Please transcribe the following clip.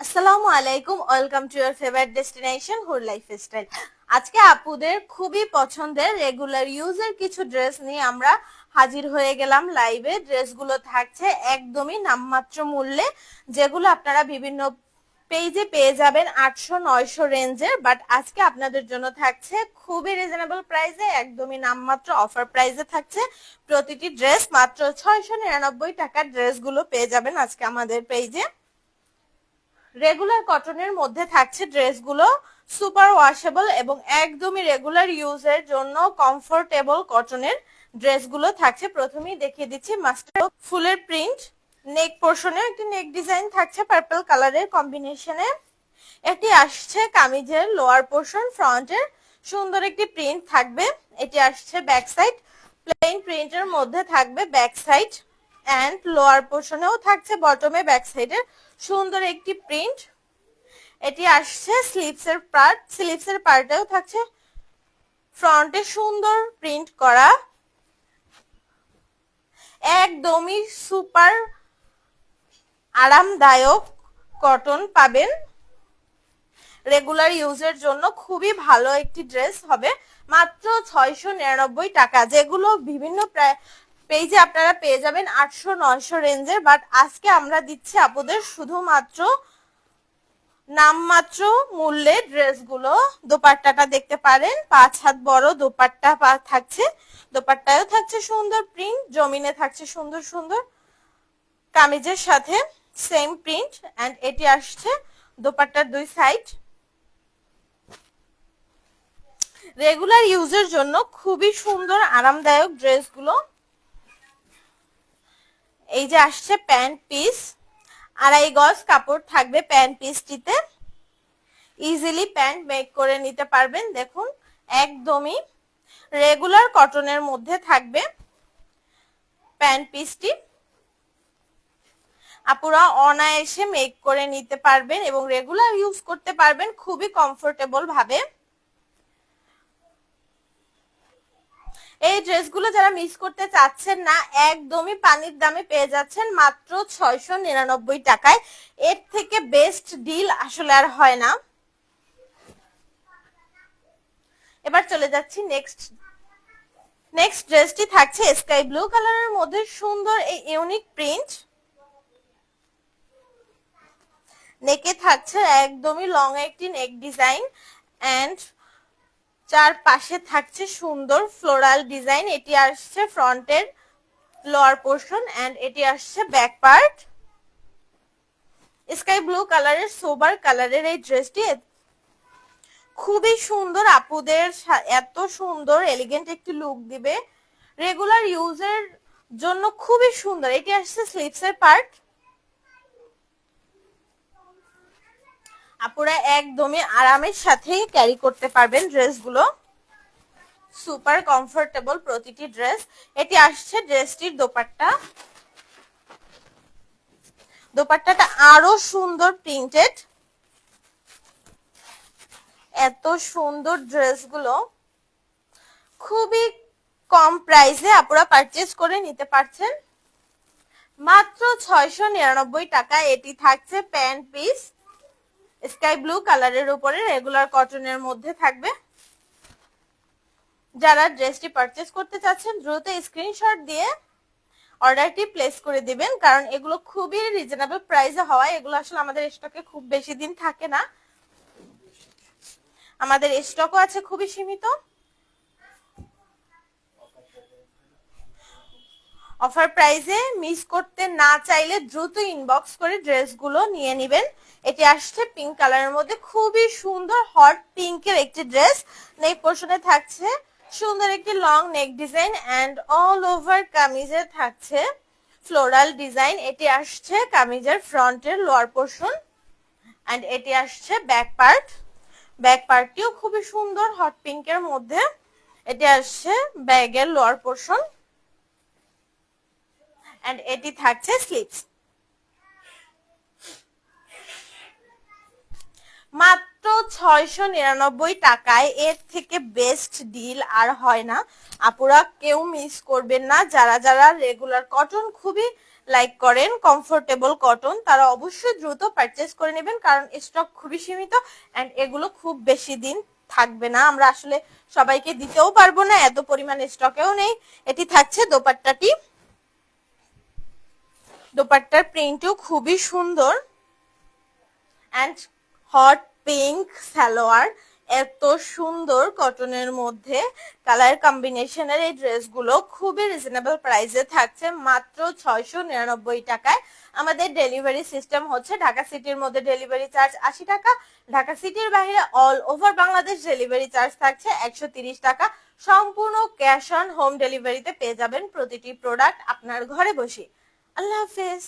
আসসালামু আলাইকুম, welcome to your favourite destination হুর লাইফস্টাইল। আজকে আপুদের খুবই পছন্দের রেগুলার ইউজের কিছু ড্রেস নিয়ে আমরা হাজির হয়ে গেলাম লাইভে। ড্রেসগুলো থাকছে একদমই নামমাত্র মূল্যে, যেগুলো আপনারা বিভিন্ন পেজে পেয়ে যাবেন 800-900 রেঞ্জের, বাট আজকে আপনাদের জন্য থাকছে খুবই রিজনেবল প্রাইসে, একদমই নামমাত্র অফার প্রাইসে থাকছে। প্রতিটি ড্রেস মাত্র 699 টাকার ড্রেসগুলো পেয়ে যাবেন আজকে আমাদের পেজে। রেগুলার কটনের মধ্যে থাকছে ড্রেসগুলো, সুপার ওয়াশেবল এবং একদমই রেগুলার ইউজের জন্য কমফোর্টেবল কটনের ড্রেসগুলো থাকছে। প্রথমেই দেখিয়ে দিচ্ছি মাস্টার ফুলের প্রিন্ট, নেক পোর্শনে একটি নেক ডিজাইন থাকছে পার্পল কালারের কম্বিনেশনে। এটি আসছে কামিজের লোয়ার পোর্শন, ফ্রন্টের সুন্দর একটি প্রিন্ট থাকবে। এটি আসছে ব্যাক সাইড, প্লেন প্রিন্টের মধ্যে থাকবে ব্যাক সাইড, এন্ড লোয়ার পোর্শনেও থাকছে বটমে ব্যাক সাইডের সুন্দর একটি প্রিন্ট। এটি আসছে স্লিভসের পার্ট, স্লিভসের পার্টেও থাকছে ফ্রন্টে সুন্দর প্রিন্ট করা। একদমই সুপার আরামদায়ক কটন পাবেন, রেগুলার ইউজের জন্য খুবই ভালো একটি ড্রেস হবে। মাত্র 699 টাকা, যেগুলো বিভিন্ন পেজে আপনারা পেয়ে যাবেন 800-900 রেঞ্জের, বাট আজকে আমরা দিচ্ছি আপনাদের শুধুমাত্র নামমাত্র মূল্যে ড্রেসগুলো। দোপাট্টাটা দেখতে পারেন, 5 হাত বড় দোপাট্টা থাকছে, দোপাট্টায়ও থাকছে সুন্দর প্রিন্ট, জমিনে থাকছে সুন্দর সুন্দর কামিজের সাথে সেম প্রিন্ট, এন্ড এটি আসছে দোপাট্টার দুই সাইড। রেগুলার ইউজের জন্য খুবই সুন্দর আরামদায়ক ড্রেসগুলো। এই যে আসছে প্যান্ট পিস, 2.5 গজ কাপড় থাকবে প্যান্ট পিসটিতে, ইজিলি প্যান্ট মেক করে নিতে পারবেন। দেখুন একদমই রেগুলার কটনের মধ্যে থাকবে প্যান্ট পিসটি, আপুরা অনায়াসে মেক করে নিতে পারবেন এবং রেগুলার ইউজ করতে পারবেন খুবই কমফোর্টেবল ভাবে। এই ড্রেসগুলো যারা মিস করতে চাচ্ছেন না, একদমই পানির দামে পেয়ে যাচ্ছেন মাত্র 699 টাকায়। এর থেকে বেস্ট ডিল আসলে আর হয় না। এবার চলে যাচ্ছি নেক্সট ড্রেসটি থাকছে স্কাই ব্লু কালারের মধ্যে সুন্দর এই ইউনিক প্রিন্ট। নেকে থাকছে একদমই লং একটি নেক ডিজাইন, এন্ড চার পাশে থাকছে সুন্দর ফ্লোরাল ডিজাইন। এটি আসছে ফ্রন্টের লোয়ার পোর্শন, এন্ড এটি আসছে ব্যাক পার্ট। স্কাই ব্লু কালারের সোবার কালারের এই ড্রেসটি খুবই সুন্দর, আপুদের এত সুন্দর এলিগেন্ট একটি লুক দিবে, রেগুলার ইউজের জন্য খুবই সুন্দর। এটি আসছে স্লিভসের পার্ট। আপুরা একদমই আরামের সাথে ক্যারি করতে পারবেন ড্রেসগুলো, সুপার কমফোর্টেবল প্রতিটি ড্রেস। এটি আসছে ড্রেসটির দোপাট্টা, দোপাট্টাটা আরো সুন্দর প্রিন্টেড। এত সুন্দর ড্রেসগুলো খুবই কম প্রাইসে আপুরা পারচেজ করে নিতে পারছেন মাত্র 699 টাকা। এটি থাকছে প্যান্ট পিস, স্কাই ব্লু কালারের উপরে রেগুলার কটনের মধ্যে থাকবে। যারা ড্রেসটি পারচেজ করতে চাচ্ছেন দ্রুত স্ক্রিনশট দিয়ে অর্ডারটি প্লেস করে দিবেন, কারণ এগুলো খুবই রিজনেবল প্রাইসে হওয়ায় এগুলো আসলে আমাদের স্টকে খুব বেশি দিন থাকে না, আমাদের স্টকও আছে খুবই সীমিত। অফার প্রাইসে মিস করতে না চাইলে দ্রুত ইনবক্স করে ড্রেসগুলো নিয়ে নেবেন। এটি আসছে পিঙ্ক কালারের মধ্যে, খুবই সুন্দর হট পিঙ্কের একটি ড্রেস। নেক পোর্শনে থাকছে সুন্দর একটি long neck design, and all over কামিজে থাকছে ফ্লোরাল ডিজাইন। এটি আসছে কামিজের ফ্রন্টের লোয়ার পোর্শন, এন্ড এটি আসছে ব্যাক পার্ট। ব্যাক পার্টটিও খুবই সুন্দর হট পিঙ্কের মধ্যে। এটি আসছে ব্যাগের লোয়ার পোর্শন, এন্ড এটি থাকছে স্লিভস। মাত্র 699 টাকায় এর থেকে বেস্ট ডিল আর হয় না, আপুরা কেউ মিস করবেন না। যারা যারা রেগুলার কটন খুবই লাইক করেন কমফোর্টেবল কটন, তারা অবশ্যই দ্রুত পারচেজ করে নেবেন, কারণ স্টক খুবই সীমিত এন্ড এগুলো খুব বেশি দিন থাকবে না। আমরা আসলে সবাইকে দিতেও পারবো না, এত পরিমাণ স্টকেও নেই। এটি থাকছে দোপাট্টাটি, দোপাট্টার প্রিন্টও খুবই সুন্দর এন্ড হট পিঙ্ক সালোয়ার, এত সুন্দর কটনের মধ্যে কালার কম্বিনেশনের এই ড্রেসগুলো খুবই রিজনেবল প্রাইসে থাকছে মাত্র 699 টাকায়। আমাদের ডেলিভারি সিস্টেম হচ্ছে ঢাকা সিটির মধ্যে ডেলিভারি চার্জ 80 টাকা, ঢাকা সিটির বাইরে all over Bangladesh delivery charge থাকছে 130 টাকা। সম্পূর্ণ ক্যাশ অন হোম ডেলিভারিতে পেয়ে যাবেন প্রতিটি প্রোডাক্ট আপনার ঘরে বসে। আল্লাহ হাফেজ।